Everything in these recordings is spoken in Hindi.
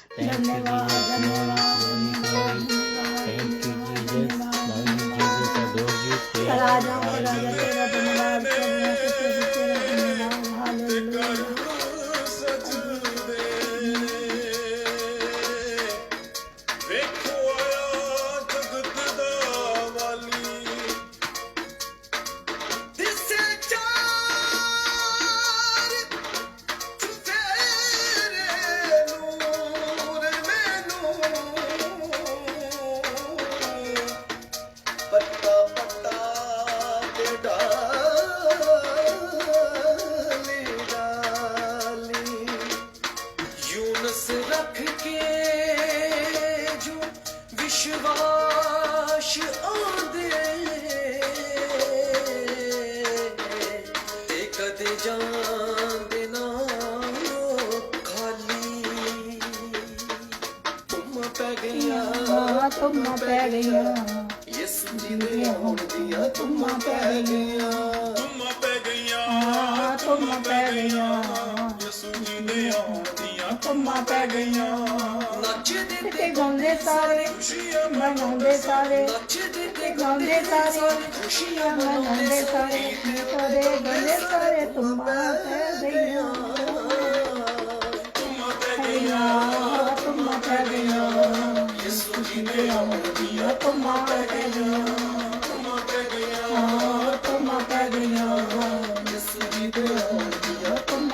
Thank you, Jesus. Glory, glory, glory. Thank you, Jesus. Love you, Jesus. Adore you. Praise you. राजाओं का राजा Hallelujah. तेरा धन्यवाद, प्रभुओं के प्रभु तेरा धन्यवाद। हालेलुया। रख के जो विश्वास आंदे ते कदे जांदे ना खाली तुम पै गया तुम पै गया यसु जी दे होण दिया तुम पै गया तुम पै गया यसु जी दे होण दिया तुम पै गया। नचदे ते गाउंदे सारे मनाउंदे सारे ते गाउंदे सारे खुशियां मनाउंदे सारे तोरे गाउंदे सारे तुम पै गया तुम पै गया यसु जी दे होण दिया तुम पै गया तुम पै गया यसु जी दे होण दिया तुम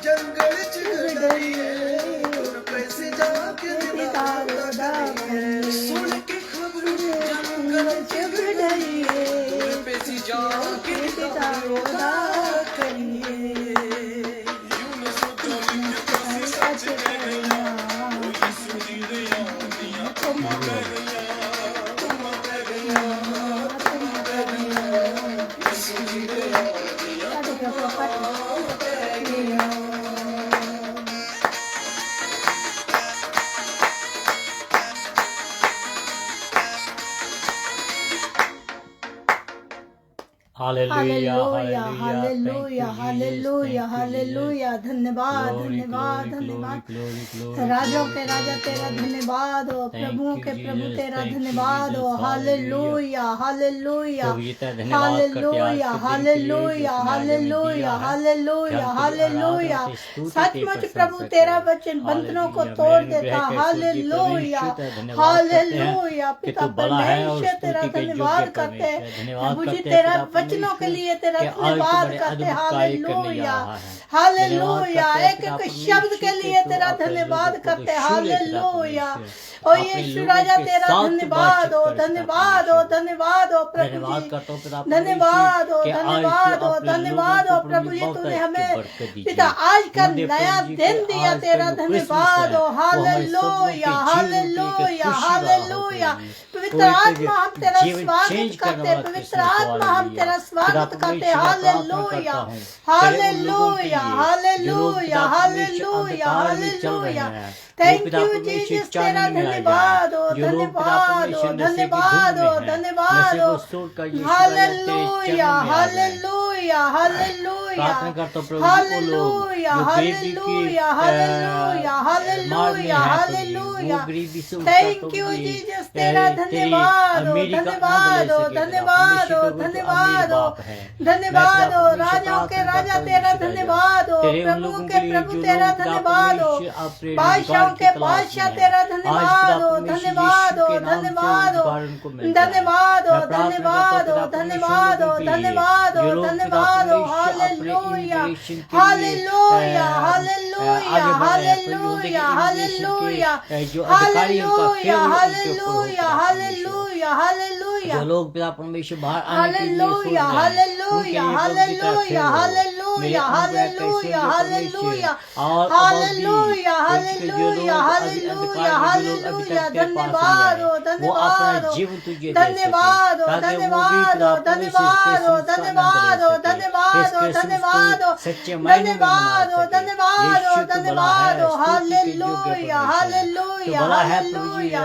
जंगल च गड़िए तुर पैसे जाके पिता रोदा करिए सुन के खबर जंगल च गड़िए तुर पैसे जाके पिता रोदा करिए यूनुस जो लिखता सच कहना ओ यीशु दी दया तुम कह गया तुम कह गया तुम कह गया यीशु दी दया हालेलुया हालेलुया हालेलुया हालेलुया धन्यवाद धन्यवाद धन्यवाद राजों के राजा तेरा धन्यवाद हो प्रभुओं के प्रभु तेरा धन्यवाद हो hallelujah hallelujah hallelujah hallelujah hallelujah hallelujah hallelujah सचमुच प्रभु तेरा वचन बंधनों को तोड़ देता हालेलुया हालेलुया पिता परमेश्वर तेरा धन्यवाद करते प्रभु जी तेरा वचनों के लिए तेरा धन्यवाद करते हालेलुया हालेलुया एक एक शब्द के लिए तेरा धन्यवाद करते हालेलुया ओ यीशु राजा तेरा धन्यवाद हो धन्यवाद हो धन्यवाद हो प्रभु जी धन्यवाद हो धन्यवाद हो धन्यवाद हो प्रभु जी तूने हमें पिता आज का नया दिन दिया तेरा धन्यवाद हो हालेलुया हालेलुया हालेलुया पवित्र आत्मा हम तेरा स्वागत करते पवित्र आत्मा हम तेरा स्वागत करते hallelujah hallelujah hallelujah hallelujah hallelujah thank you Jesus तेरा धन्यवाद हो धन्यवाद हो धन्यवाद हो धन्यवाद हो hallelujah hallelujah hallelujah hallelujah hallelujah hallelujah hallelujah hallelujah thank you Jesus तेरा धन्यवाद हो धन्यवाद हो धन्यवाद हो धन्यवाद हो धन्यवाद हो राजाओं के राजा तेरा धन्यवाद हो प्रभुओं के प्रभु तेरा धन्यवाद हो बादशाहों के बादशाह तेरा धन्यवाद हो धन्यवाद हो धन्यवाद हो धन्यवाद हो धन्यवाद हो धन्यवाद हो धन्यवाद हो धन्यवाद हो hallelujah hallelujah hallelujah hallelujah hallelujah hallelujah hallelujah hallelujah hallelujah जो लोग पिता परमेश्वर बाहर आने के लिए hallelujah hallelujah hallelujah hallelujah hallelujah hallelujah hallelujah hallelujah hallelujah hallelujah धन्यवाद हो धन्यवाद हो धन्यवाद हो धन्यवाद हो धन्यवाद हो धन्यवाद हो धन्यवाद हो धन्यवाद हो धन्यवाद हो धन्यवाद हो धन्यवाद हो hallelujah hallelujah hallelujah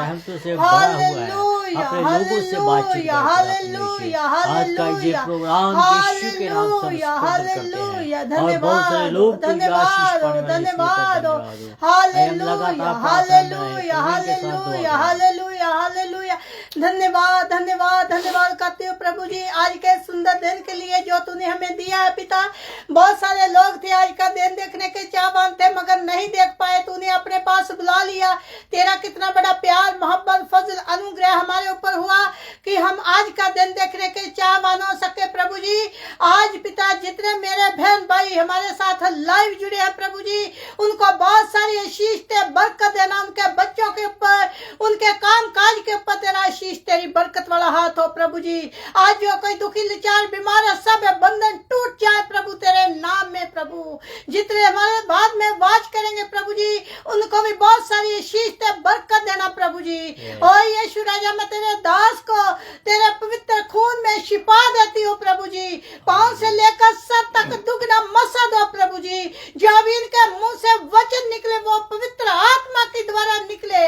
hallelujah hallelujah hallelujah hallelujah hallelujah hallelujah धन्यवाद हो धन्यवाद हो धन्यवाद हो hallelujah hallelujah hallelujah hallelujah hallelujah धन्यवाद धन्यवाद धन्यवाद करते हो प्रभु जी आज के सुंदर दिन के लिए जो तूने हमें दिया है पिता बहुत सारे लोग थे आज का दिन देखने के चाहवान थे मगर नहीं देख पाए तूने अपने पास बुला लिया तेरा कितना बड़ा प्यार मोहब्बत फजल अनुग्रह हमारे ऊपर हुआ कि हम आज का दिन देखने के चाहवान हो सके प्रभु जी आज पिता जितने मेरे बहन भाई हमारे साथ लाइव जुड़े हैं प्रभु जी उनको बहुत सारी आशीष ते बरकत देना उनके बच्चों के ऊपर उनके काम काज के ऊपर तेरा आशीष तेरी बरकत वाला हाथ हो प्रभु जी आज जो कोई दुखी लाचार बीमार है सब बंधन टूट जाए प्रभु तेरे नाम में प्रभु जितने हमारे बाद में वाच करेंगे प्रभु जी उनको भी बहुत सारी आशीष ते बरकत देना प्रभु जी ओ यीशु राजा मैं तेरे दास को तेरे पवित्र खून में शिफा देती हूँ प्रभु जी पांव से लेकर सर तक दुगना मसा दो प्रभु जी जो भी इनके मुंह से वचन निकले वो पवित्र आत्मा के द्वारा निकले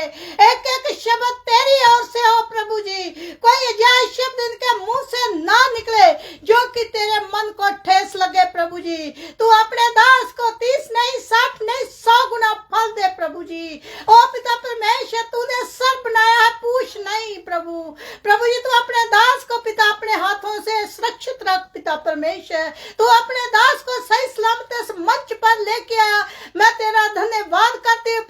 एक एक शब्द तेरी ओर से हो प्रभु जी कोई जाय शब्द इनके मुंह से ना निकले जो कि तेरे मन को ठेस लगे प्रभु जी तू अपने दास को 30 नहीं 60 नहीं 100 गुना फल दे प्रभु जी ओ पिता परमेश्वर तूने सर बनाया है पूछ नहीं प्रभु प्रभु जी तू अपने दास को पिता अपने हाथों से सुरक्षित रख पिता परमेश्वर तू अपने दास को सही सलामत इस मंच पर लेके आया मैं तेरा धन्यवाद करती हूँ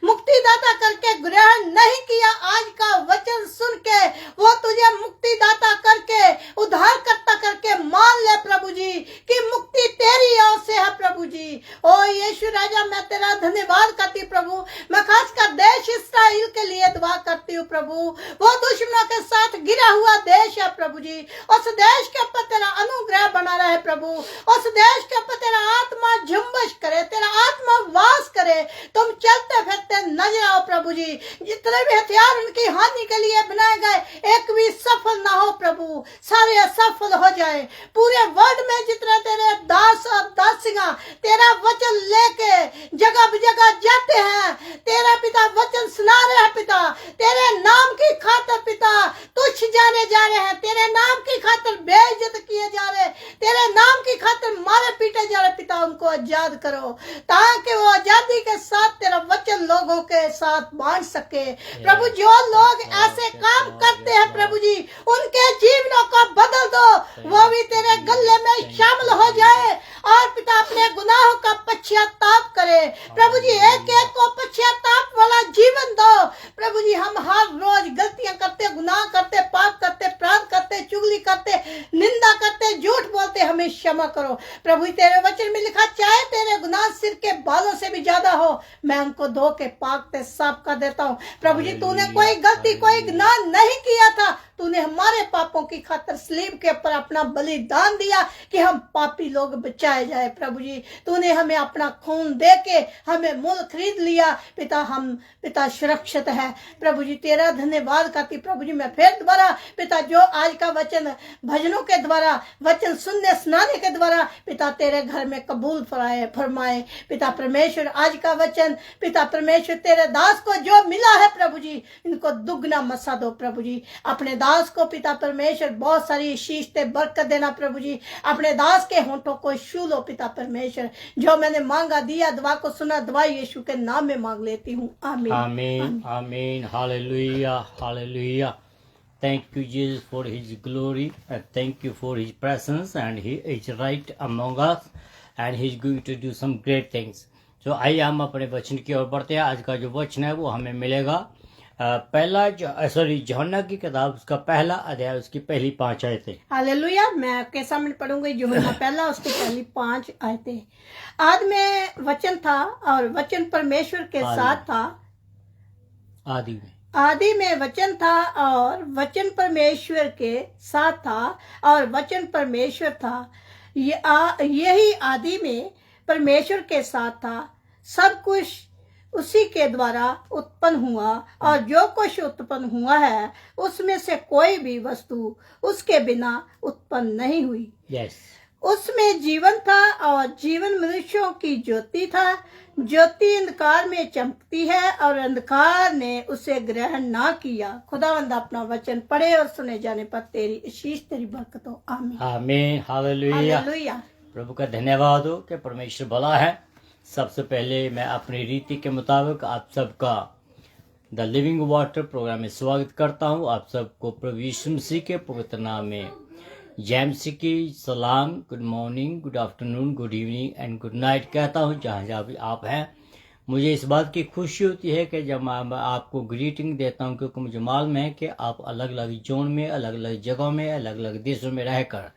मुक्तिदाता करके ग्रहण नहीं किया, आज का वचन सुन के वो तुझे मुक्तिदाता करके उद्धारकर्ता करके मान ले प्रभु जी कि मुक्ति तेरी ओर से है प्रभु जी। ओ यीशु राजा, मैं तेरा धन्यवाद करती हूँ प्रभु। मैं खासकर देश इस्राएल के लिए दुआ करती हूँ प्रभु। वो दुश्मनों के साथ गिरा हुआ देश है प्रभु जी, उस देश के ऊपर तेरा अनुग्रह बना रहे प्रभु। उस देश के ऊपर तेरा आत्मा झुम्बश करे, तेरा आत्मा वास करे। तुम चलते फिरते नजर आओ प्रभु जी। जितने भी हथियार उनकी हानि के लिए बनाए गए एक भी सफल ना हो प्रभु, सारे असफल हो जाए। पूरे वर्ल्ड में जितने तेरे दास और दासियां तेरा वचन लेके जगह जगह जाते हैं, तेरा पिता वचन सुना रहे हैं पिता, तेरे नाम की खातिर पिता तुच्छ जाने जा रहे हैं, तेरे नाम की खातिर बेइज्जत किए जा रहे, तेरे नाम की खातिर मारे पीटे जा रहे पिता, उनको आजाद करो ताकि वो आजादी के साथ तेरा वचन लोगों के साथ बांट सके प्रभु। जो लोग ऐसे काम करते हैं प्रभु जी, उनके जीवनों को बदल दो, वो भी तेरे गले में शामिल हो जाए और पिता अपने गुनाहों का पश्चाताप करे प्रभु जी। एक एक को पश्चाताप वाला जीवन दो प्रभु जी। हम हर रोज गलतियां करते, गुनाह करते, पाप करते, अपराध करते, चुगली करते, निंदा करते, झूठ बोलते, हमें क्षमा करो प्रभु। तेरे वचन में लिखा, चाहे तेरे गुनाह सिर के बालों से भी ज्यादा हो, मैं उनको धो के पाक साफ कर देता हूँ प्रभु जी। तूने कोई गलती, कोई गुनाह नहीं किया था, तूने हमारे पापों की खातिर सलीब के ऊपर अपना बलिदान दिया कि हम पापी लोग बचाए जाए प्रभु जी। तूने हमें अपना खून दे के हमें मूल खरीद लिया पिता, हम पिता सुरक्षित है प्रभु जी। तेरा धन्यवाद करती प्रभु जी। मैं फिर दोबारा पिता जो आज का वचन भजनों के द्वारा, वचन सुनने सुनाने के द्वारा पिता तेरे घर में कबूल फरमाए पिता परमेश्वर। आज का वचन पिता परमेश्वर तेरे दास को जो मिला है प्रभु जी, इनको दुगना मसा दो प्रभु जी। अपने दास को पिता परमेश्वर बहुत सारी शीश ते बरकत देना प्रभु जी। अपने दास के होंठों को छू लो पिता परमेश्वर। जो मैंने मांगा दिया, दुआ को सुना, दुआ यीशु के नाम में मांग लेती हूँ, आमीन आमीन आमीन। Hallelujah hallelujah. Thank you Jesus for his glory and thank you for his presence and he is right among us and he is going to do some great things. So आइए हम अपने वचन की ओर बढ़ते हैं। आज का जो वचन है वो हमें मिलेगा पहला यूहन्ना की किताब उसका पहला अध्याय उसकी पहली 5 आयतें। हालेलुया। मैं आपके सामने पढ़ूंगी यूहन्ना पहला उसकी पहली 5 आयतें। आदि में वचन था और वचन परमेश्वर के साथ था। आदि में वचन था और वचन परमेश्वर के साथ था और वचन परमेश्वर था। यही आदि में परमेश्वर के साथ था। सब कुछ उसी के द्वारा उत्पन्न हुआ और जो कुछ उत्पन्न हुआ है उसमें से कोई भी वस्तु उसके बिना उत्पन्न नहीं हुई। yes. उसमें जीवन था और जीवन मनुष्यों की ज्योति था। ज्योति अंधकार में चमकती है और अंधकार ने उसे ग्रहण ना किया। खुदावंद अपना वचन पढ़े और सुने जाने पर तेरी आशीष, तेरी बरकत हो, आमीन आमीन। हालेलुया। हालेलुया। प्रभु का धन्यवाद हो कि परमेश्वर भला है। सबसे पहले मैं अपनी रीति के मुताबिक आप सबका द लिविंग वाटर प्रोग्राम में स्वागत करता हूं। आप सबको प्रभु यीशु मसीह के पवित्र नाम में जय मसीह की सलाम, good morning, good afternoon, good evening and good night कहता हूं जहाँ जहाँ भी आप हैं। मुझे इस बात की खुशी होती है कि जब मैं आपको ग्रीटिंग देता हूं, क्योंकि मुझे मालूम है कि आप अलग अलग जोन में, अलग अलग जगहों में, अलग अलग देशों में रहकर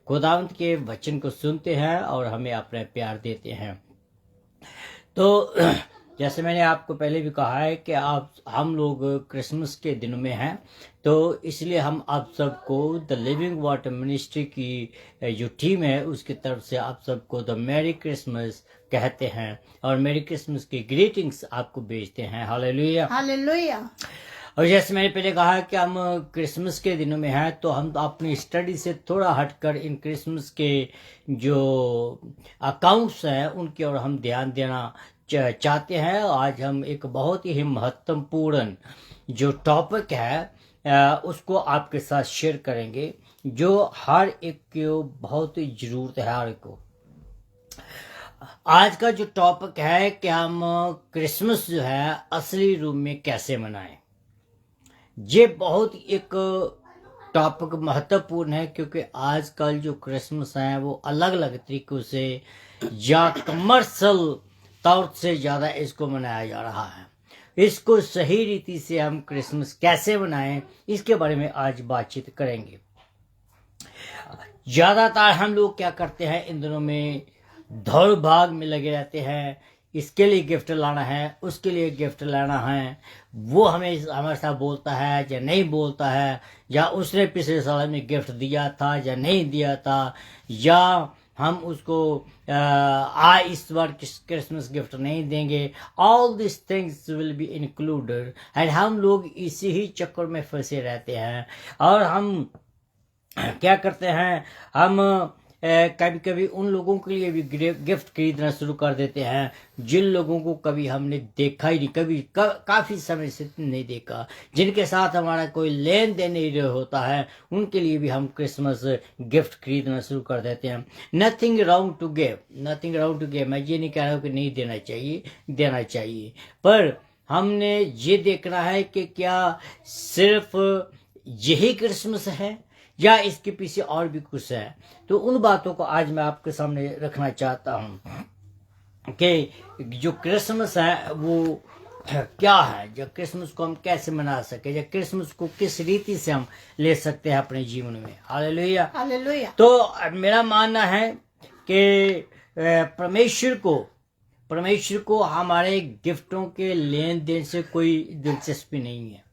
खुदावंत के वचन को सुनते हैं और हमें अपने प्यार देते हैं। तो जैसे मैंने आपको पहले भी कहा है कि हम लोग क्रिसमस के दिनों में हैं, तो इसलिए हम आप सबको द लिविंग वाटर मिनिस्ट्री की जो टीम है उसकी तरफ से आप सबको द मैरी क्रिसमस कहते हैं और मैरी क्रिसमस की ग्रीटिंग्स आपको भेजते हैं। Hallelujah hallelujah. और जैसे मैंने पहले कहा कि हम क्रिसमस के दिनों में हैं, तो हम अपनी स्टडी से थोड़ा हटकर इन क्रिसमस के जो अकाउंट्स हैं उनकी ओर हम ध्यान देना चाहते हैं। आज हम एक बहुत ही महत्वपूर्ण जो टॉपिक है उसको आपके साथ शेयर करेंगे, जो हर एक को बहुत ही जरूरत है। हर एक को आज का जो टॉपिक है कि हम क्रिसमस जो है असली रूप में कैसे मनाएं। ये बहुत एक टॉपिक महत्वपूर्ण है, क्योंकि आजकल जो क्रिसमस है वो अलग अलग तरीकों से या कमर्शियल तौर से ज़्यादा इसको मनाया जा रहा है। इसको सही रीति से हम क्रिसमस कैसे मनाएं, इसके बारे में आज बातचीत करेंगे। ज़्यादातर हम लोग क्या करते हैं, इन दिनों में दौड़ भाग में लगे रहते हैं। इसके लिए गिफ्ट लाना है, उसके लिए गिफ्ट लाना है, वो हमें हमारे साथ बोलता है या नहीं बोलता है, या उसने पिछले साल में गिफ्ट दिया था या नहीं दिया था, या हम उसको इस बार क्रिसमस गिफ्ट नहीं देंगे। All this things will be included and हम लोग इसी ही चक्कर में फंसे रहते हैं। और हम क्या करते हैं, हम कभी कभी उन लोगों के लिए भी गिफ्ट खरीदना शुरू कर देते हैं जिन लोगों को कभी हमने देखा ही नहीं, कभी काफ़ी समय से नहीं देखा, जिनके साथ हमारा कोई लेन देन नहीं होता है, उनके लिए भी हम क्रिसमस गिफ्ट खरीदना शुरू कर देते हैं। Nothing wrong to give, nothing wrong to give. मैं ये नहीं कह रहा हूँ कि नहीं देना चाहिए, देना चाहिए, पर हमने ये देखना है कि क्या सिर्फ यही क्रिसमस है या इसके पीछे और भी कुछ है। तो उन बातों को आज मैं आपके सामने रखना चाहता हूँ कि जो क्रिसमस है वो क्या है, जो क्रिसमस को हम कैसे मना सके, या क्रिसमस को किस रीति से हम ले सकते हैं अपने जीवन में। Hallelujah, hallelujah. तो मेरा मानना है कि परमेश्वर को हमारे गिफ्टों के लेन देन से कोई दिलचस्पी नहीं है।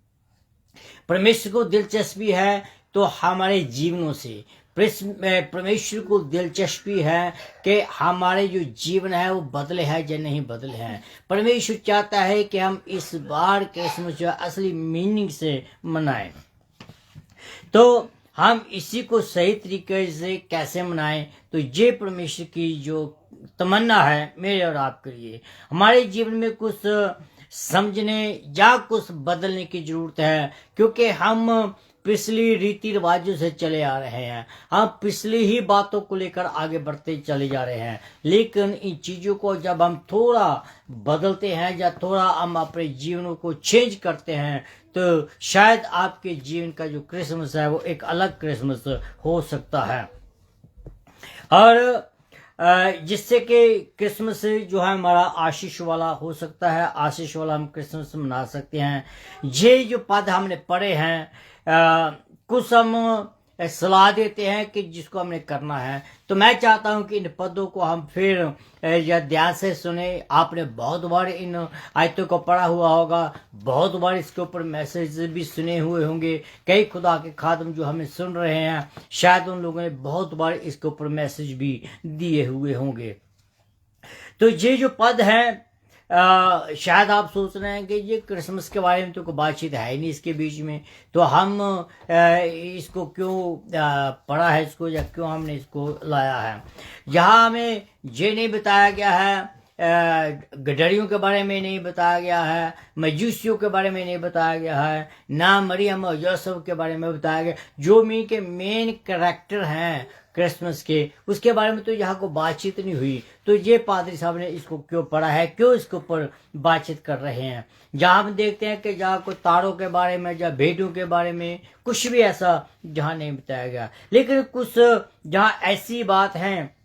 परमेश्वर को दिलचस्पी है तो हमारे जीवनों से। परमेश्वर को दिलचस्पी है कि हमारे जो जीवन है वो बदले हैं या नहीं बदले हैं। परमेश्वर चाहता है कि हम इस बार क्रिसमस जो असली मीनिंग से मनाएं। तो हम इसी को सही तरीके से कैसे मनाएं, तो ये परमेश्वर की जो तमन्ना है मेरे और आपके लिए। हमारे जीवन में कुछ समझने या कुछ बदलने की जरूरत है, क्योंकि हम पिछली रीति रिवाजों से चले आ रहे हैं, हम पिछली ही बातों को लेकर आगे बढ़ते चले जा रहे हैं। लेकिन इन चीज़ों को जब हम थोड़ा बदलते हैं या थोड़ा हम अपने जीवनों को चेंज करते हैं, तो शायद आपके जीवन का जो क्रिसमस है वो एक अलग क्रिसमस हो सकता है। और जिससे कि क्रिसमस जो है हमारा आशीष वाला हो सकता है, आशीष वाला हम क्रिसमस मना सकते हैं। ये जो पद हमने पढ़े हैं, कुछ हम सलाह देते हैं कि जिसको हमने करना है। तो मैं चाहता हूं कि इन पदों को हम फिर या ध्यान से सुने। आपने बहुत बार इन आयतों को पढ़ा हुआ होगा, बहुत बार इसके ऊपर मैसेज भी सुने हुए होंगे। कई खुदा के खादम जो हमें सुन रहे हैं, शायद उन लोगों ने बहुत बार इसके ऊपर मैसेज भी दिए हुए होंगे। तो ये जो पद है, शायद आप सोच रहे हैं कि ये क्रिसमस के बारे में तो कोई बातचीत है ही नहीं इसके बीच में, तो हम इसको क्यों पढ़ा है इसको, या क्यों हमने इसको लाया है। यहाँ हमें ये नहीं बताया गया है, गडरियों के बारे में नहीं बताया गया है, मजूसियों के बारे में नहीं बताया गया है, ना मरियम और यूसुफ के बारे में बताया गया, जो मी के मेन कैरेक्टर हैं क्रिसमस के, उसके बारे में तो यहाँ को बातचीत नहीं हुई। तो ये पादरी साहब ने इसको क्यों पढ़ा है, क्यों इसके ऊपर बातचीत कर रहे हैं। जहाँ हम देखते हैं कि जहाँ कोई तारों के बारे में या भेड़ों के बारे में कुछ भी ऐसा जहाँ नहीं बताया गया, लेकिन कुछ जहाँ ऐसी बात है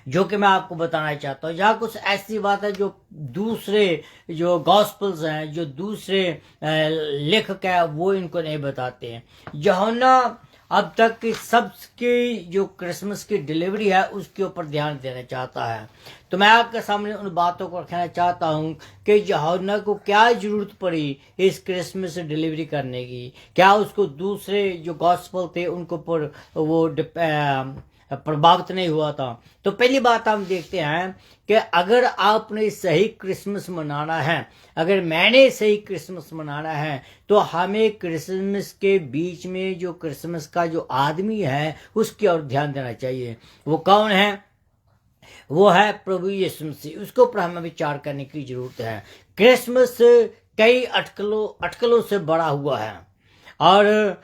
जो कि मैं आपको बताना चाहता हूँ। जहाँ कुछ ऐसी बात है जो दूसरे जो गॉस्पल्स हैं, जो दूसरे लेखक है, वो इनको नहीं बताते हैं। यूहन्ना अब तक की सबकी जो क्रिसमस की डिलीवरी है उसके ऊपर ध्यान देना चाहता है। तो मैं आपके सामने उन बातों को रखना चाहता हूँ कि यूहन्ना को क्या जरूरत पड़ी इस क्रिसमस डिलीवरी करने की। क्या उसको दूसरे जो गॉस्पल थे उनको पर वो प्रभावित नहीं हुआ था। तो पहली बात हम देखते हैं कि अगर आपने सही क्रिसमस मनाना है, अगर मैंने सही क्रिसमस मनाना है, तो हमें क्रिसमस के बीच में जो क्रिसमस का जो आदमी है उसकी ओर ध्यान देना चाहिए। वो कौन है? वो है प्रभु यीशु मसीह। उसके ऊपर हमें विचार करने की जरूरत है। क्रिसमस कई अटकलों से बड़ा हुआ है, और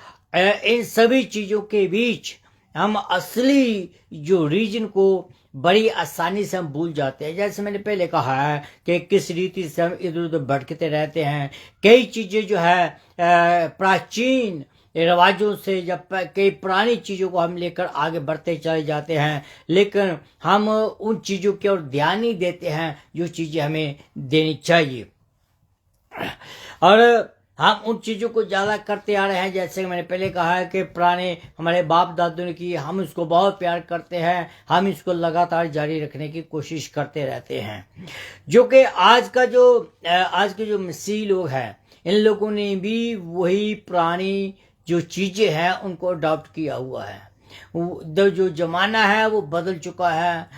इन सभी चीजों के बीच हम असली जो रीजन को बड़ी आसानी से हम भूल जाते हैं। जैसे मैंने पहले कहा है कि किस रीति से हम इधर उधर भटकते रहते हैं। कई चीजें जो है प्राचीन रिवाजों से जब कई पुरानी चीज़ों को हम लेकर आगे बढ़ते चले जाते हैं, लेकिन हम उन चीज़ों की ओर ध्यान नहीं देते हैं जो चीज़ें हमें देनी चाहिए। और हम उन चीज़ों को ज़्यादा करते आ रहे हैं, जैसे कि मैंने पहले कहा है कि पुराने हमारे बाप दादों ने की, हम इसको बहुत प्यार करते हैं, हम इसको लगातार जारी रखने की कोशिश करते रहते हैं। जो कि आज के जो मसीही लोग हैं, इन लोगों ने भी वही पुरानी जो चीज़ें हैं उनको अडॉप्ट किया हुआ है। जो ज़माना है वो बदल चुका है,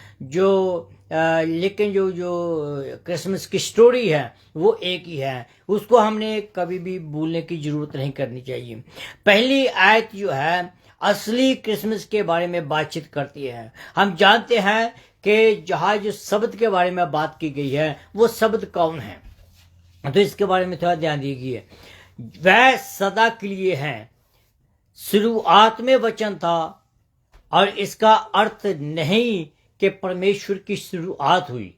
लेकिन जो क्रिसमस की स्टोरी है वो एक ही है, उसको हमने कभी भी भूलने की ज़रूरत नहीं करनी चाहिए। पहली आयत जो है असली क्रिसमस के बारे में बातचीत करती है। हम जानते हैं कि जहाँ जो शब्द के बारे में बात की गई है वो शब्द कौन है, तो इसके बारे में थोड़ा ध्यान दीजिए। वह सदा के लिए है, शुरुआत में वचन था, और इसका अर्थ नहीं कि परमेश्वर की शुरुआत हुई,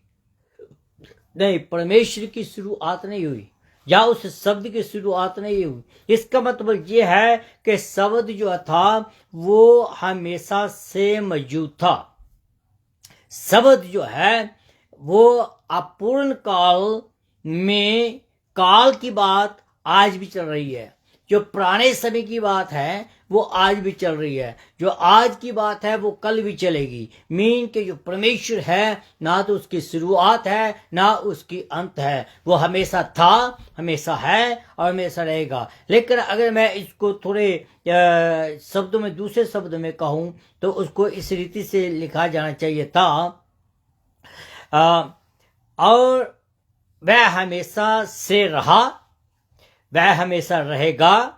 नहीं, परमेश्वर की शुरुआत नहीं हुई या उस शब्द की शुरुआत नहीं हुई। इसका मतलब ये है कि शब्द जो था वो हमेशा से मौजूद था। शब्द जो है वो अपूर्ण काल में, काल की बात आज भी चल रही है। जो पुराने समय की बात है वो आज भी चल रही है, जो आज की बात है वो कल भी चलेगी। मीन के जो परमेश्वर है, ना तो उसकी शुरुआत है ना उसकी अंत है, वो हमेशा था, हमेशा है और हमेशा रहेगा। लेकिन अगर मैं इसको थोड़े शब्दों में, दूसरे शब्द में कहूँ तो उसको इस रीति से लिखा जाना चाहिए था, और वह हमेशा से रहा, वह हमेशा रहेगा।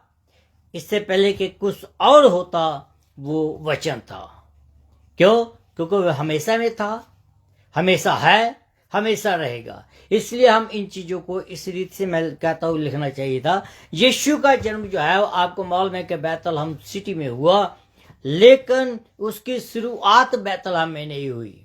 इससे पहले कि कुछ और होता वो वचन था। क्यों? क्योंकि वह हमेशा में था, हमेशा है, हमेशा रहेगा। इसलिए हम इन चीज़ों को इस रीति से, मैं कहता हूँ, लिखना चाहिए था। यीशु का जन्म जो है वो आपको मालूम है कि बैतलहम सिटी में हुआ, लेकिन उसकी शुरुआत बैतलहम में नहीं हुई।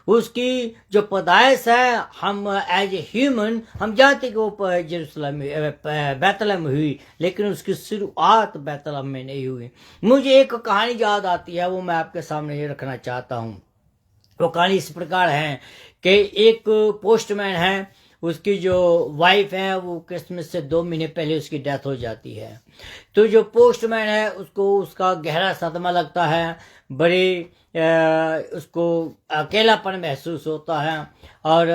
उसकी जो पैदाइश है, हम एज ए ह्यूमन हम जानते कि वो जेरूसलम में, बैतलहम में हुई, लेकिन उसकी शुरुआत बैतलहम में नहीं हुई। मुझे एक कहानी याद आती है, वो मैं आपके सामने ये रखना चाहता हूँ। वो कहानी इस प्रकार है कि एक पोस्टमैन है, उसकी जो वाइफ है वो क्रिसमस से 2 महीने पहले उसकी डेथ हो जाती है। तो जो पोस्टमैन है उसको उसका गहरा सदमा लगता है, उसको अकेलापन महसूस होता है, और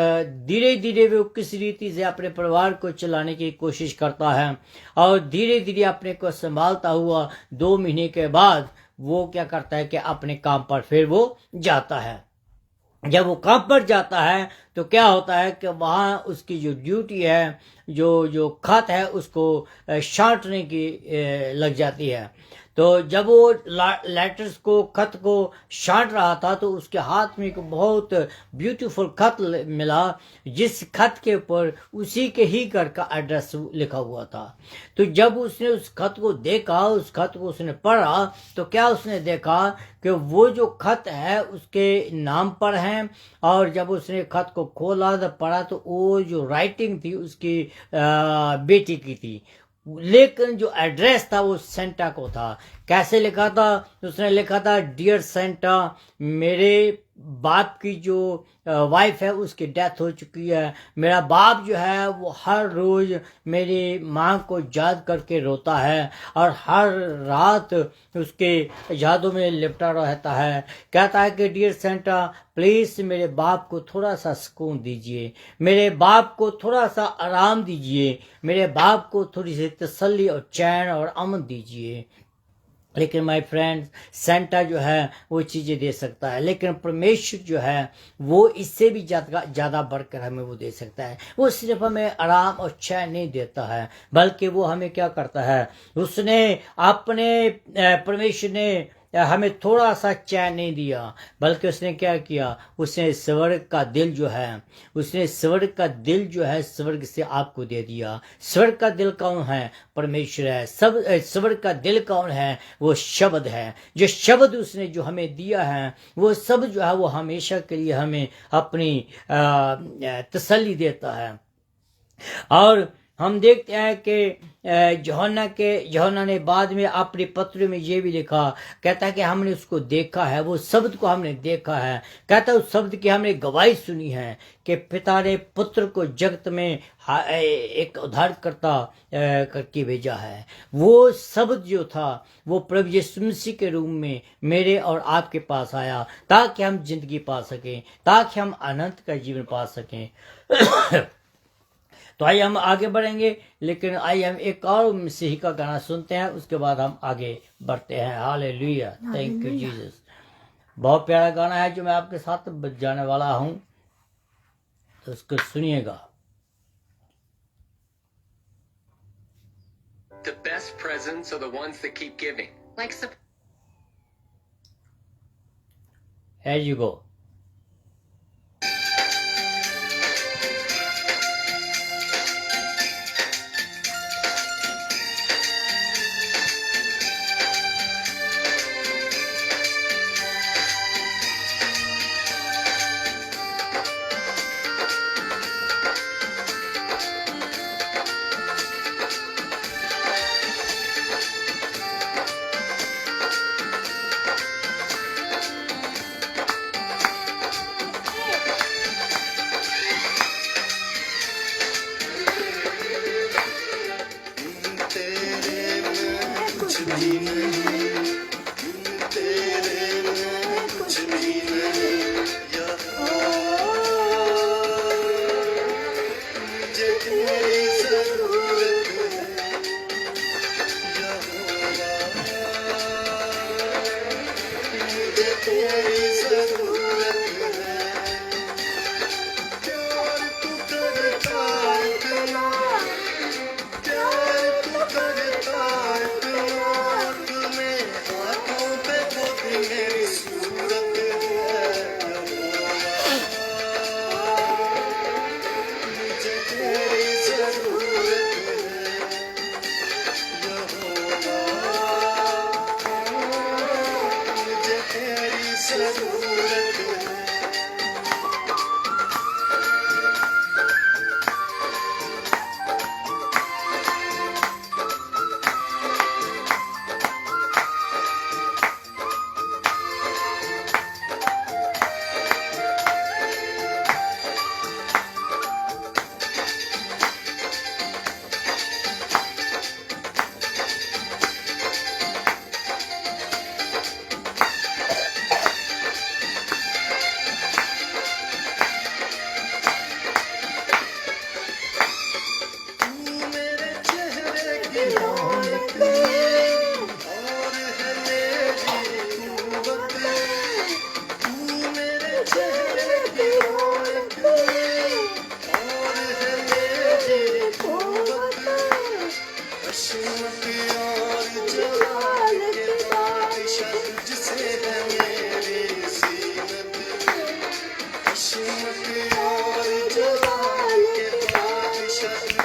धीरे धीरे वो किस रीति से अपने परिवार को चलाने की कोशिश करता है, और धीरे धीरे अपने को संभालता हुआ 2 महीने के बाद वो क्या करता है कि अपने काम पर फिर वो जाता है। जब वो काम पर जाता है तो क्या होता है कि वहाँ उसकी जो ड्यूटी है, जो खत है उसको छांटने की लग जाती है। तो जब वो लेटर्स को, खत को छांट रहा था तो उसके हाथ में एक बहुत ब्यूटीफुल खत मिला, जिस खत के ऊपर उसी के ही घर का एड्रेस लिखा हुआ था। तो जब उसने उस खत को देखा, उस खत को उसने पढ़ा, तो क्या उसने देखा कि वो जो खत है उसके नाम पर है, और जब उसने खत को खोला तो पढ़ा तो वो जो राइटिंग थी उसकी बेटी की थी, लेकिन जो एड्रेस था वो सेंटा को था। कैसे लिखा था? उसने लिखा था, डियर सेंटा, मेरे बाप की जो वाइफ है उसकी डेथ हो चुकी है। मेरा बाप जो है वो हर रोज़ मेरी माँ को याद करके रोता है और हर रात उसके यादों में लिपटा रहता है। कहता है कि डियर सेंटा, प्लीज़ मेरे बाप को थोड़ा सा सुकून दीजिए, मेरे बाप को थोड़ा सा आराम दीजिए, मेरे बाप को थोड़ी सी तसल्ली और चैन और अमन दीजिए। लेकिन माय फ्रेंड्स, सेंटा जो है वो चीज़ें दे सकता है, लेकिन परमेश्वर जो है वो इससे भी ज़्यादा बढ़कर हमें वो दे सकता है। वो सिर्फ हमें आराम और चैन नहीं देता है, बल्कि वो हमें क्या करता है, उसने अपने परमेश्वर ने हमें थोड़ा सा चैन नहीं दिया, बल्कि उसने क्या किया, उसने स्वर्ग का दिल जो है, उसने स्वर्ग का दिल जो है स्वर्ग से आपको दे दिया। स्वर्ग का दिल कौन है? परमेश्वर है। स्वर्ग का दिल कौन है? वो शब्द है। जो शब्द उसने जो हमें दिया है, वो सब जो है वो हमेशा के लिए हमें अपनी तसल्ली देता है। और हम देखते हैं कि यूहन्ना ने बाद में अपने पत्र में ये भी लिखा, कहता है कि हमने उसको देखा है, वो शब्द को हमने देखा है, कहता है उस शब्द की हमने गवाही सुनी है कि पिता ने पुत्र को जगत में एक उद्धारकर्ता करके भेजा है। वो शब्द जो था वो प्रभु यीशु मसीह के रूप में मेरे और आपके पास आया ताकि हम जिंदगी पा सकें, ताकि हम अनंत का जीवन पा सकें। तो आइए हम आगे बढ़ेंगे, लेकिन आइए हम एक और मसीही का गाना सुनते हैं, उसके बाद हम आगे बढ़ते हैं। Hallelujah, thank you Jesus. बहुत प्यारा गाना है जो मैं आपके साथ बजाने वाला हूं, तो उसको सुनिएगा। The best presents are the ones that keep giving. Like Here you go.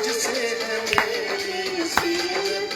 जिसे है मेरी सीनत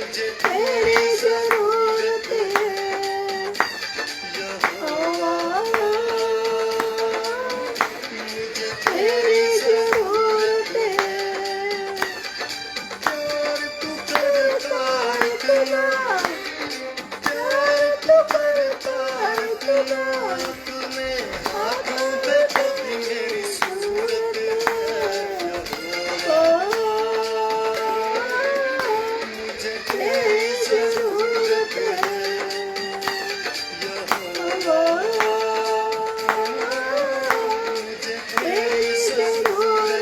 तेरी जरूरत है तेरी जरूरत है तू करता इतना आँखों पे तेरी मेरी सूरत तेरी जरूरत तेरी जरूरत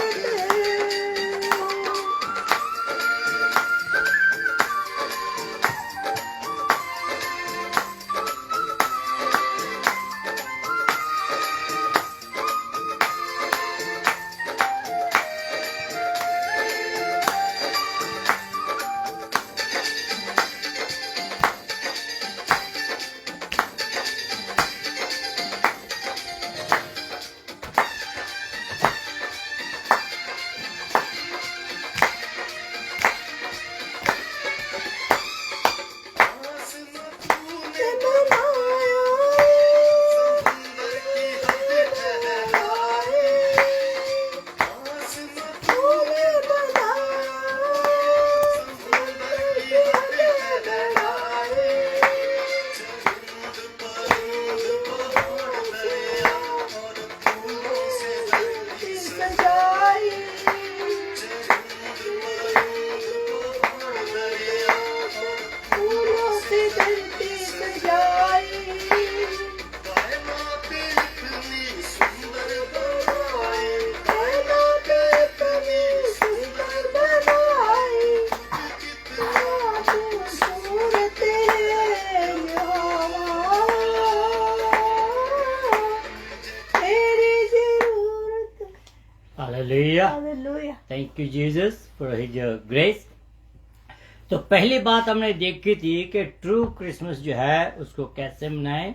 Hallelujah. Hallelujah Thank you Jesus for his grace. तो पहली बात हमने देखी थी कि ट्रू क्रिसमस जो है उसको कैसे मनाएं।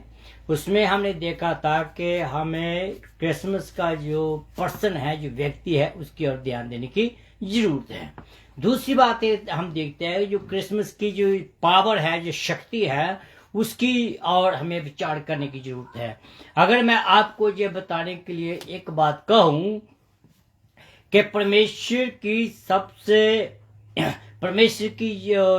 उसमें हमने देखा था कि हमें क्रिसमस का जो पर्सन है, जो व्यक्ति है, उसकी ओर ध्यान देने की जरूरत है। दूसरी बात हम देखते हैं जो क्रिसमस की जो पावर है, जो शक्ति है, उसकी और हमें विचार करने की जरूरत है। अगर मैं आपको ये बताने के लिए एक बात कहूं कि परमेश्वर की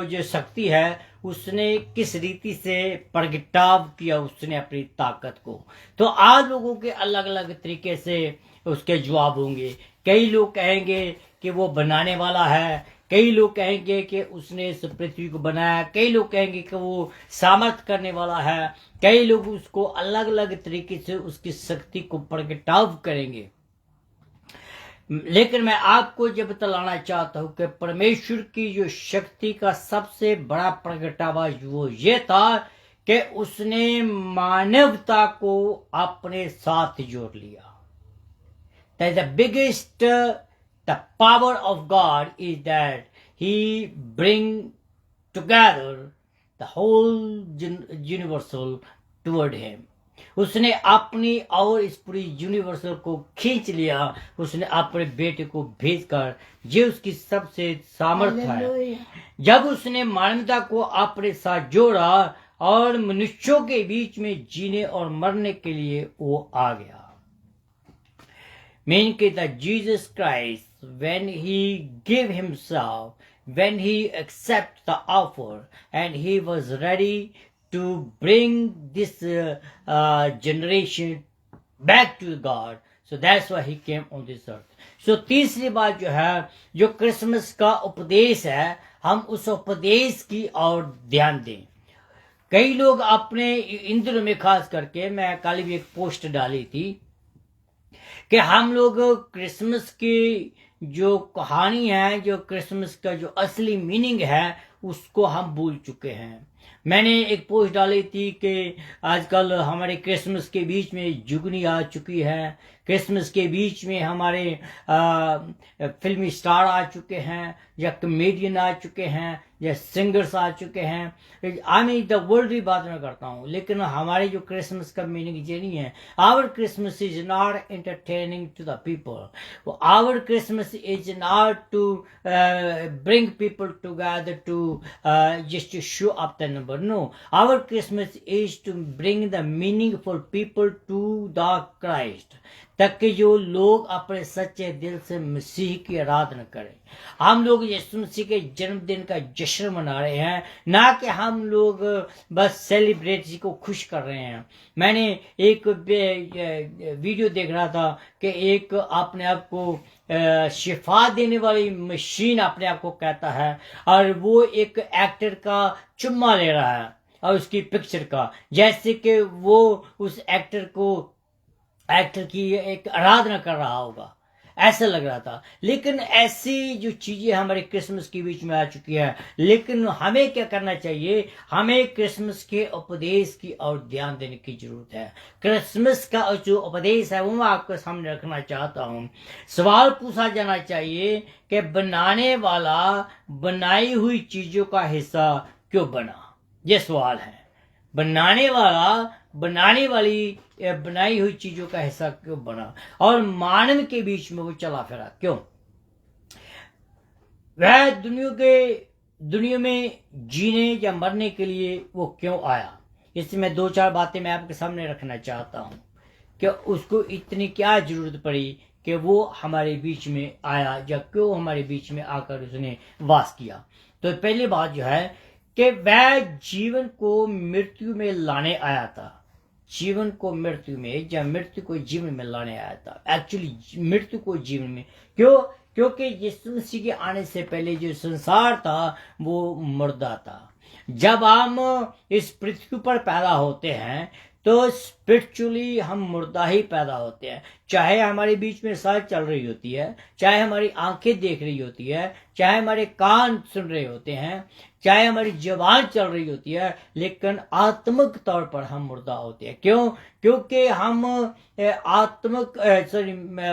जो शक्ति है उसने किस रीति से प्रगटाव किया उसने अपनी ताकत को, तो आज लोगों के अलग अलग तरीके से उसके जवाब होंगे। कई लोग कहेंगे कि वो बनाने वाला है, कई लोग कहेंगे कि उसने इस पृथ्वी को बनाया, कई लोग कहेंगे कि वो सामर्थ करने वाला है, कई लोग उसको अलग अलग तरीके से उसकी शक्ति को प्रगटाव करेंगे। लेकिन मैं आपको जब बतलाना चाहता हूं कि परमेश्वर की जो शक्ति का सबसे बड़ा प्रगटावा वो ये था कि उसने मानवता को अपने साथ जोड़ लिया। That the biggest the power of God is that He bring together the whole universal toward Him. उसने अपनी और इस पूरी यूनिवर्सल को खींच लिया, उसने अपने बेटे को भेजकर, ये उसकी सबसे सामर्थ्य है। हालेलुया जब उसने मानवता को अपने साथ जोड़ा और मनुष्यों के बीच में जीने और मरने के लिए वो आ गया। Meaning that Jesus Christ, when He gave Himself, when He accepted the offer, and He was ready to bring this generation back to God, so that's why He came on this earth. So तीसरी बात जो है, जो क्रिसमस का उपदेश है, हम उस उपदेश की ओर ध्यान दें। कई लोग अपने इन दिनों में खास करके, मैं कल भी एक पोस्ट डाली थी कि हम लोग क्रिसमस की जो कहानी है, जो क्रिसमस का जो असली मीनिंग है, उसको हम भूल चुके हैं। मैंने एक पोस्ट डाली थी कि आजकल हमारे क्रिसमस के बीच में जुगनी आ चुकी है, क्रिसमस के बीच में हमारे फिल्मी स्टार आ चुके हैं, या कॉमेडियन आ चुके हैं, या सिंगर्स आ चुके हैं। आई मीन द वर्ल्ड की बात मैं करता हूँ, लेकिन हमारे जो क्रिसमस का मीनिंग ये नहीं है। Our Christmas is not entertaining to the people, our Christmas is not to bring people together to just to show up the number. No, our Christmas is to bring the meaningful people to the Christ, ताकि जो लोग अपने सच्चे दिल से मसीह की आराधना करें। हम लोग यीशु मसीह के जन्मदिन का जश्न मना रहे हैं, ना कि हम लोग बस सेलिब्रिटी को खुश कर रहे हैं। मैंने एक वीडियो देख रहा था कि एक अपने आप को शिफा देने वाली मशीन अपने आप को कहता है, और वो एक एक्टर का चुम्मा ले रहा है और उसकी पिक्चर का, जैसे कि वो उस एक्टर की एक आराधना कर रहा होगा, ऐसा लग रहा था। लेकिन ऐसी जो चीजें हमारे क्रिसमस के बीच में आ चुकी है, लेकिन हमें क्या करना चाहिए? हमें क्रिसमस के उपदेश की और ध्यान देने की जरूरत है। क्रिसमस का जो उपदेश है वो मैं आपके सामने रखना चाहता हूँ। सवाल पूछा जाना चाहिए कि बनाने वाला बनाई हुई चीजों का हिस्सा क्यों बना? ये सवाल है। बनाने वाला बनाने वाली बनाई हुई चीजों का हिस्सा क्यों बना, और मानव के बीच में वो चला फिरा क्यों? वह दुनिया में जीने या मरने के लिए वो क्यों आया? इससे मैं 2-4 बातें मैं आपके सामने रखना चाहता हूँ कि उसको इतनी क्या जरूरत पड़ी कि वो हमारे बीच में आया, या क्यों हमारे बीच में आकर उसने वास किया। तो पहली बात जो है कि वह जीवन को मृत्यु में लाने आया था। जीवन को मृत्यु में, या मृत्यु को जीवन में लाने आया था। एक्चुअली मृत्यु को जीवन में क्यों? क्योंकि यीशु मसीह के आने से पहले जो संसार था वो मुर्दा था। जब हम इस पृथ्वी पर पैदा होते हैं तो स्पिरिचुअली हम मुर्दा ही पैदा होते हैं। चाहे हमारे बीच में सांस चल रही होती है, चाहे हमारी आंखें देख रही होती है, चाहे हमारे कान सुन रहे होते हैं, चाहे हमारी जुबान चल रही होती है, लेकिन आत्मिक तौर पर हम मुर्दा होते हैं। क्यों? क्योंकि हम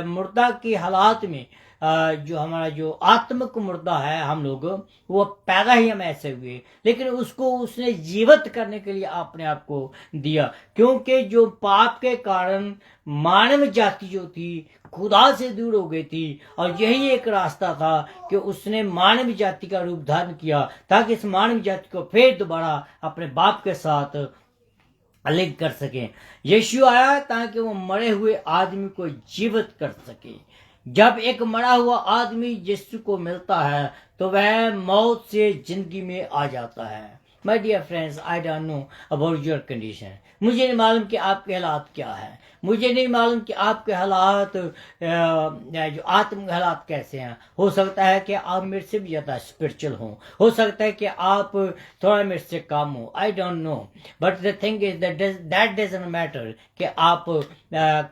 मुर्दा की हालात में जो हमारा जो आत्मिक मुर्दा है हम लोग, वो पैदा ही हम ऐसे हुए, लेकिन उसको उसने जीवित करने के लिए अपने आप को दिया। क्योंकि जो पाप के कारण मानव जाति जो थी खुदा से दूर हो गई थी, और यही एक रास्ता था कि उसने मानव जाति का रूप धारण किया, ताकि इस मानव जाति को फिर दोबारा अपने बाप के साथ अलग कर सके। यीशु आया ताकि वो मरे हुए आदमी को जीवित कर सके। जब एक मरा हुआ आदमी यीशु को मिलता है तो वह मौत से जिंदगी में आ जाता है। My dear friends, I don't know about your condition. मुझे नहीं मालूम कि आपके हालात क्या है, मुझे नहीं मालूम कि आपके हालात जो आत्मिक हालात कैसे हैं। हो सकता है कि आप मेरे से भी ज़्यादा स्पिरिचुअल हो सकता है कि आप थोड़ा मेरे से कम हो, आई don't no, but the thing is that doesn't matter कि आप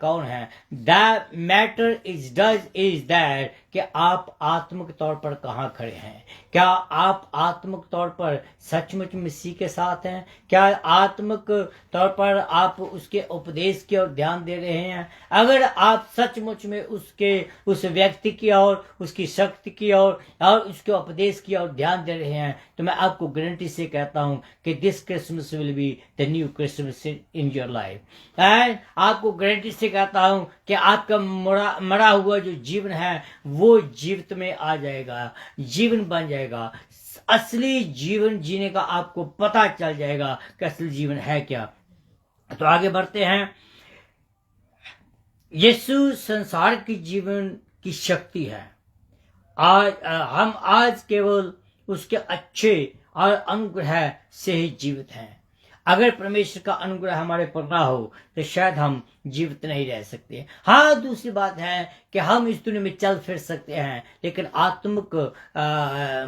कौन हैं। दैट मैटर इज दैट कि आप आत्मिक तौर पर कहाँ खड़े हैं। क्या आप आत्मिक तौर पर सचमुच मसीह के साथ हैं? क्या आत्मिक तौर पर आप उसके उपदेश की ओर ध्यान दे रहे हैं? अगर आप सचमुच में उस व्यक्ति की ओर, उसकी शक्ति की ओर और उसके उपदेश की ओर ध्यान दे रहे हैं, तो मैं आपको गारंटी से कहता हूं कि this Christmas will be the new Christmas in your life. And आपको गारंटी से कहता हूं कि आपका मरा हुआ जो जीवन है वो जीवित में आ जाएगा, जीवन बन जाएगा। असली जीवन जीने का आपको पता चल जाएगा कि असली जीवन है क्या। तो आगे बढ़ते हैं। यीशु संसार की जीवन की शक्ति है। हम आज केवल उसके अच्छे और अनुग्रह से ही जीवित हैं। अगर परमेश्वर का अनुग्रह हमारे पर ना हो तो शायद हम जीवित नहीं रह सकते। हाँ, दूसरी बात है कि हम इस दुनिया में चल फिर सकते हैं, लेकिन आत्मिक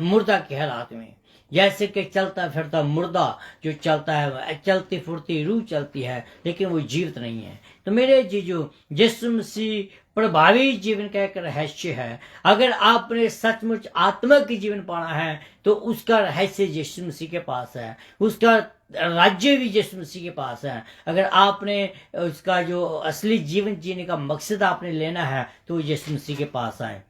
मुर्दा के हालात में, जैसे कि चलता फिरता मुर्दा जो चलता है, चलती फुर्ती रूह चलती है, लेकिन वो जीवित नहीं है। तो मेरे जीजो, यीशु मसीह प्रभावी जीवन का एक रहस्य है। अगर आपने सचमुच आत्मा की जीवन पाना है तो उसका रहस्य यीशु मसीह के पास है, उसका राज्य भी यीशु मसीह के पास है। अगर आपने उसका जो असली जीवन जीने का मकसद आपने लेना है तो यीशु मसीह के पास है।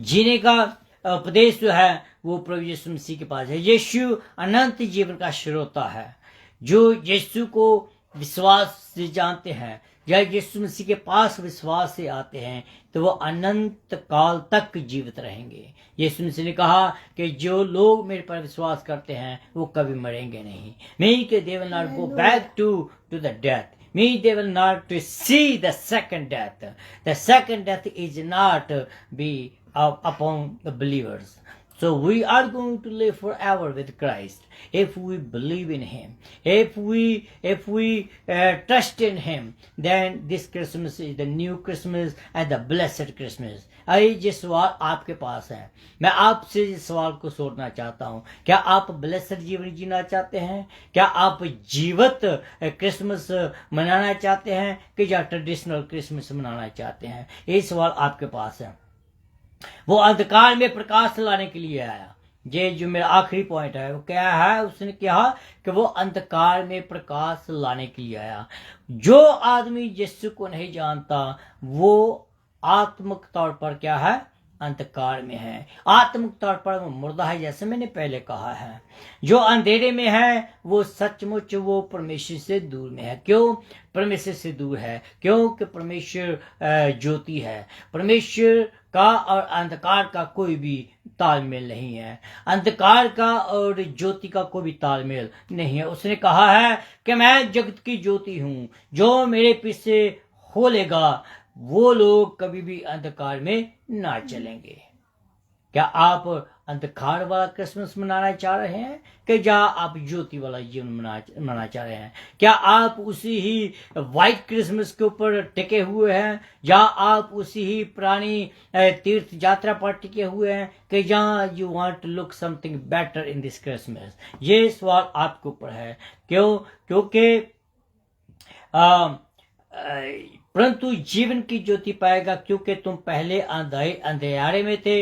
जीने का उपदेश जो है वो प्रभु यीशु मसीह के पास है। यीशु अनंत जीवन का श्रोता है। जो यीशु को विश्वास से जानते हैं या यीशु मसीह के पास विश्वास से आते हैं तो वो अनंत काल तक जीवित रहेंगे। यीशु मसीह ने कहा कि जो लोग मेरे पर विश्वास करते हैं वो कभी मरेंगे नहीं। May they will not go back to the death. May they will not to see the second death. The second death is not be upon the believers. So we are going to live forever with Christ if we believe in Him. If we trust in Him, then this Christmas is the new Christmas and the blessed Christmas. आई ये सवाल आपके पास है, मैं आपसे इस सवाल को सोचना चाहता हूँ। क्या आप ब्लेसड जीवन जीना चाहते हैं? क्या आप जीवित क्रिसमस मनाना चाहते हैं कि या ट्रेडिशनल क्रिसमस मनाना चाहते हैं? ये सवाल आपके पास है। वो अंधकार में प्रकाश लाने के लिए आया। ये जो मेरा आखिरी पॉइंट है वो क्या है? उसने कहा कि वो अंधकार में प्रकाश लाने के लिए आया। जो आदमी यीशु को नहीं जानता वो आत्मिक तौर पर क्या है? अंधकार में है। आत्मिक तौर पर वो मुर्दा है, जैसे मैंने पहले कहा है। जो अंधेरे में है वो सचमुच वो परमेश्वर से दूर में है। क्यों परमेश्वर से दूर है? क्योंकि परमेश्वर ज्योति है। परमेश्वर का और अंधकार का कोई भी तालमेल नहीं है। अंधकार का और ज्योति का कोई भी तालमेल नहीं है। उसने कहा है कि मैं जगत की ज्योति हूँ, जो मेरे पीछे हो लेगा वो लोग कभी भी अंधकार में ना चलेंगे। क्या आप अंधकार वाला क्रिसमस मनाना चाह रहे हैं कि या आप ज्योति वाला जीवन मनाना चाह रहे हैं? क्या आप उसी ही व्हाइट क्रिसमस के ऊपर टिके हुए हैं या आप उसी ही पुरानी तीर्थ यात्रा पर टिके हुए हैं कि या you want to look something better in this Christmas? ये सवाल आपके ऊपर है। क्योंकि परंतु जीवन की ज्योति पाएगा, क्योंकि तुम पहले अंधेरे में थे।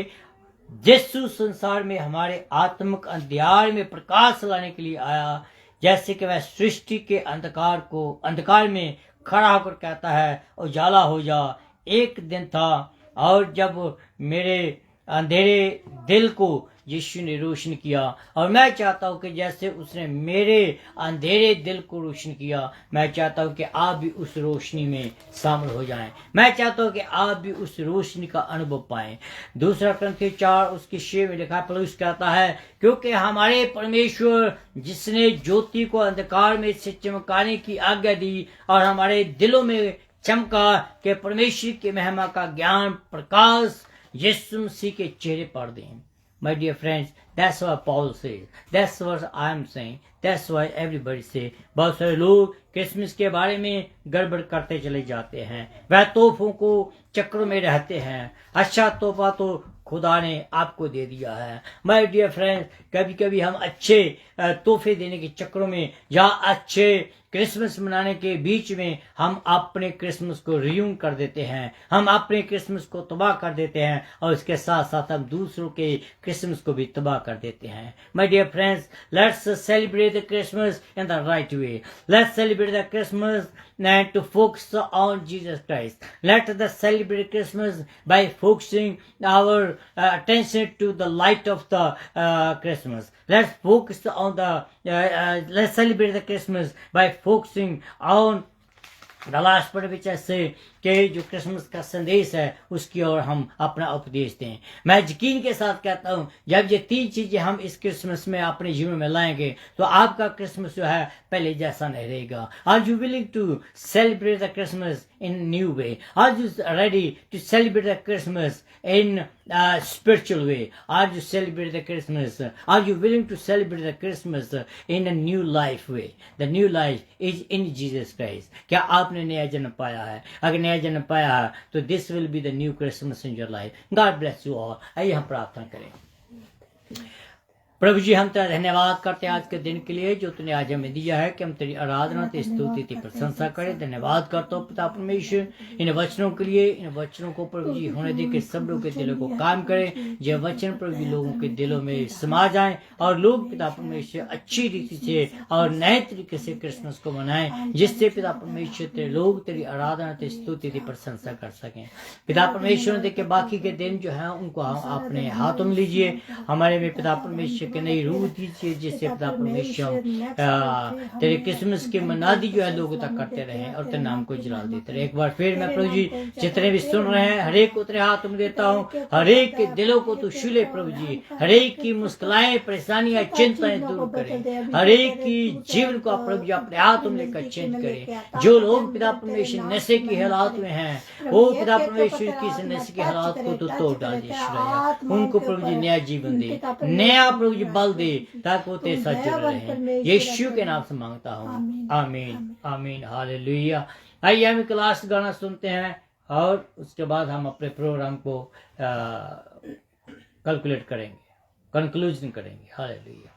यीशु संसार में हमारे आत्मिक अंधकार में प्रकाश लाने के लिए आया। जैसे कि वह सृष्टि के अंधकार में खड़ा होकर कहता है उजाला हो जा। एक दिन था और जब मेरे अंधेरे दिल को यीशु ने रोशन किया, और मैं चाहता हूं कि जैसे उसने मेरे अंधेरे दिल को रोशन किया, मैं चाहता हूं कि आप भी उस रोशनी में शामिल हो जाएं। मैं चाहता हूं कि आप भी उस रोशनी का अनुभव पाएं। 2 कुरिन्थियों 4:6 में लिखा, पौलुस कहता है क्योंकि हमारे परमेश्वर जिसने ज्योति को अंधकार में से चमकाने की आज्ञा दी और हमारे दिलों में चमका कि परमेश्वर की महिमा का ज्ञान प्रकाश यीशु मसीह के चेहरे पर दें। My dear friends, that's what Paul says. That's what I am saying. That's why everybody say. बहुत सारे लोग क्रिसमस के बारे में गड़बड़ करते चले जाते हैं। वह तोहफों को चक्रों में रहते हैं। अच्छा तोहफा तो खुदा ने आपको दे दिया है। माय डियर फ्रेंड्स, कभी कभी हम अच्छे तोहफे देने के चक्रों में या अच्छे क्रिसमस मनाने के बीच में हम अपने क्रिसमस को रियून कर देते हैं। हम अपने क्रिसमस को तबाह कर देते हैं और इसके साथ साथ हम दूसरों के क्रिसमस को भी तबाह कर देते हैं। My dear friends, let's celebrate the Christmas in the right way. Let's celebrate the Christmas and to focus on Jesus Christ. Let us celebrate Christmas by focusing our attention to the light of the Christmas. Let's focus on let's celebrate the Christmas by focusing on the last part which I say कि जो क्रिसमस का संदेश है उसकी ओर हम अपना उपदेश दें। मैं यकीन के साथ कहता हूँ जब ये 3 चीजें हम इस क्रिसमस में अपने जीवन में लाएंगे तो आपका क्रिसमस जो है पहले जैसा नहीं रहेगा। Are you willing to celebrate the Christmas in new way? Are you ready to celebrate the Christmas in spiritual way? Are you celebrate the Christmas? Are you willing to celebrate the Christmas in a new life way? The new life is in Jesus Christ. क्या आपने नया जन्म पाया है? अगर नया जन्म पाया है तो this will be the new Christmas in your life. God bless you all. आइए हम प्रार्थना करें। प्रभु जी हम तेरा धन्यवाद करते हैं आज के दिन के लिए जो तूने आज हमें दिया है कि हम तेरी आराधना तेरी स्तुति तेरी प्रशंसा करें। धन्यवाद करता हूँ पिता परमेश्वर इन वचनों के लिए। इन वचनों को प्रभु जी होने दे के सब लोगों के दिलों को काम करें। ये वचन प्रभु जी लोगों के दिलों में समा जाए और लोग पिता परमेश्वर अच्छी रीति से और नए तरीके से क्रिसमस को मनाएं, जिससे पिता परमेश्वर तेरे लोग तेरी आराधना तेरी स्तुति तेरी प्रशंसा कर सकें। पिता परमेश्वर देख के बाकी के दिन जो है उनको अपने हाथों में लीजिए। हमारे में पिता परमेश्वर के नई रूह दीजिए, जिससे पिता परमेश्वर तेरे क्रिसमस की मनादी जो है लोगों तक करते रहे और तेरे नाम को जलाल देते रहे। एक बार फिर मैं प्रभु जी जितने भी सुन रहे हैं हर एक को तेरे हाथों में देता हूँ। हर एक के दिलों को तू छू ले प्रभु जी। हर एक की मुश्किलें परेशानियां चिंताएं दूर करें। हर एक की जीवन को प्रभु जी अपने हाथों में लेकर चेंज करें। जो लोग पिता परमेश्वर नशे की हालात में हैं वो पिता परमेश्वर की इस नशे की हालात को तो तोड़ डाल दे। उनको प्रभु जी नया जीवन दे, नया प्रभु जी बल दे, ताकि वो तेरे साथ जुड़े रहें। यीशु के नाम से मांगता हूँ, आमीन आमीन हालेलुया। आइए हम एक लास्ट गाना सुनते हैं और उसके बाद हम अपने प्रोग्राम को कैलकुलेट करेंगे, कंक्लूजन करेंगे। हालेलुया।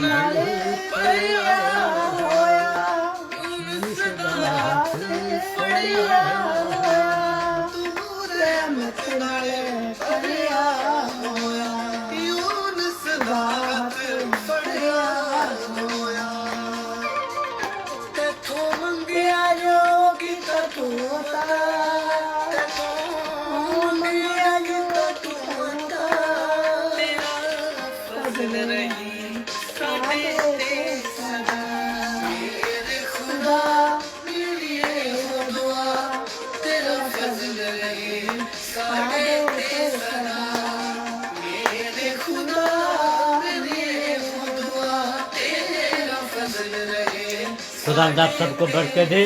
ਨਾਲੇ ਫੜਿਆ ਹੋਇਆ ਫੜਿਆ ਹੋਇਆ ਰਹਿਮਤ ਨਾਲੇ ਫੜਿਆ ਹੋਇਆ ਯੂਨਸ ਦਾ ਫੜਿਆ ਹੋਇਆ ਤੇਥੋਂ ਮੰਗਿਆ ਜੋ ਕੀਤਾ ਤੋਤਾ ਤੇਥੋਂ ਮੰਗਿਆ ਜੋ ਕੀਤਾ ਤੇਰਾ ਫਜ਼ਲ ਰਹੀ ਸਾਡੇ ਤੇ ਸਦਾ ਮੇਰੇ ਖੁਦਾ ਮੇਰੀ ਇਹ ਦੁਆ ਤੇਰਾ ਫਜ਼ਲ ਰਹੇ ਸਾਡੇ ਤੇ ਸਦਾ ਮੇਰੇ ਖੁਦਾ ਮੇਰੀ ਇਹ दुआ तेरा फजल रहे खुदा आप सबको बरकत दे।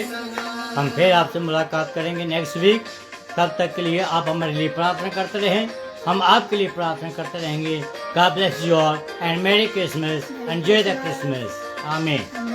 हम फिर आपसे मुलाकात करेंगे नेक्स्ट वीक। तब तक के लिए आप हमारे लिए प्रार्थना करते रहें, हम आपके लिए प्रार्थना करते रहेंगे। God bless you all and Merry Christmas, enjoy the Christmas, Amen।